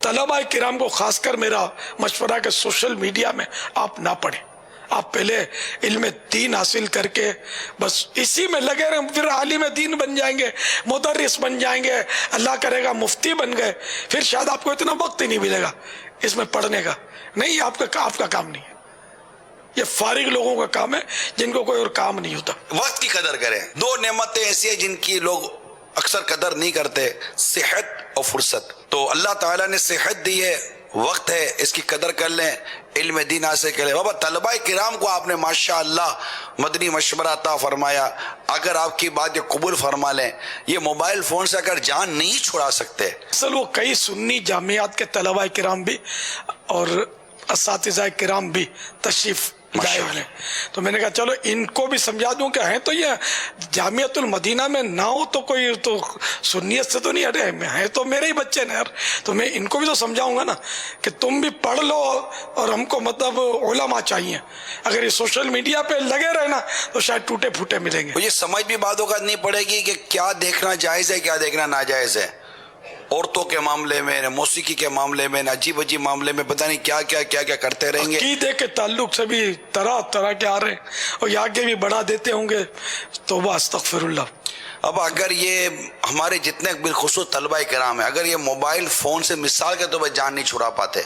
طلباء کرام کو خاص کر میرا مشورہ کہ سوشل میڈیا میں آپ نہ پڑھیں. آپ پہلے علم دین حاصل کر کے بس اسی میں لگے رہیں، پھر عالم دین بن جائیں گے، مدرس بن جائیں گے، اللہ کرے گا مفتی بن گئے، پھر شاید آپ کو اتنا وقت ہی نہیں ملے گا اس میں پڑھنے کا. نہیں، آپ کا کام نہیں ہے. یہ فارغ لوگوں کا کام ہے جن کو کوئی اور کام نہیں ہوتا. وقت کی قدر کریں. دو نعمتیں ایسی ہیں جن کی لوگ اکثر قدر نہیں کرتے، صحت اور فرصت. تو اللہ تعالیٰ نے صحت دی ہے، وقت ہے، اس کی قدر کر لیں، علم دین حاصل کر لیں. بابا طلباء کرام کو آپ نے ماشاءاللہ مدنی مشورہ عطا فرمایا. اگر آپ کی بات یہ قبول فرما لیں، یہ موبائل فون سے اگر جان نہیں چھڑا سکتے. اصل وہ کئی سنی جامعات کے طلباء کرام بھی اور اساتذہ کرام بھی تشریف لائے ہوئے ہیں، تو میں نے کہا چلو ان کو بھی سمجھا دوں کہ ہیں تو یہ جامعۃ المدینہ میں نہ ہو تو کوئی تو سنیت سے تو نہیں ہٹے ہیں، تو میرے ہی بچے ہیں یار، تو میں ان کو بھی تو سمجھاؤں گا نا کہ تم بھی پڑھ لو اور ہم کو مطلب علماء چاہیے. اگر یہ سوشل میڈیا پہ لگے رہے نا تو شاید ٹوٹے پھوٹے ملیں گے. یہ سمجھ بھی بعد اوقات نہیں پڑے گی کہ کیا دیکھنا جائز ہے کیا دیکھنا ناجائز ہے. عورتوں کے معاملے میں، موسیقی کے معاملے میں، عجیب عجیب معاملے میں پتہ نہیں کیا کرتے رہیں گے. عقیدے کے تعلق سے بھی طرح طرح کے آ رہے ہیں اور یہ آگے بھی بڑھا دیتے ہوں گے. توبہ استغفر اللہ. اب اگر یہ ہمارے جتنے بالخصوص طلباء کرام ہیں، اگر یہ موبائل فون سے مثال کے طور پر جان نہیں چھڑا پاتے،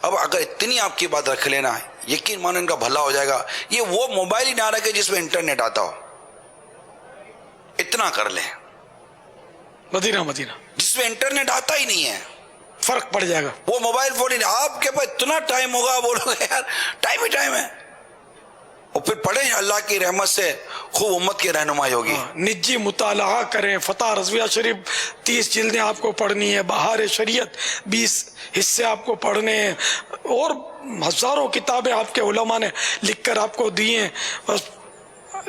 اب اگر اتنی آپ کی بات رکھ لینا، یقین مانو ان کا بھلا ہو جائے گا. یہ وہ موبائل ہی نہ رکھے جس میں انٹرنیٹ آتا ہو، اتنا کر لیں. مدینہ جس میں انٹرنیٹ آتا ہی نہیں ہے، فرق پڑ جائے گا. وہ موبائل فون ہی آپ کے پاس اتنا ٹائم ہوگا، بولو گے یار ٹائم ہی ٹائم ہے. اور پھر پڑھیں، اللہ کی رحمت سے خوب امت کی رہنمائی ہوگی. نجی مطالعہ کریں. فتح رضویہ شریف 30 جلدیں آپ کو پڑھنی ہے، بہار شریعت 20 حصے آپ کو پڑھنے ہیں، اور ہزاروں کتابیں آپ کے علماء نے لکھ کر آپ کو دی ہیں. بس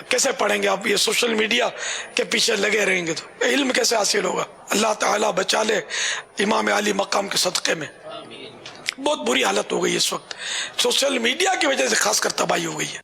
کیسے پڑھیں گے آپ؟ یہ سوشل میڈیا کے پیچھے لگے رہیں گے تو علم کیسے حاصل ہوگا؟ اللہ تعالیٰ بچا لے امام علی مقام کے صدقے میں. بہت بری حالت ہو گئی اس وقت، سوشل میڈیا کی وجہ سے خاص کر تباہی ہو گئی ہے.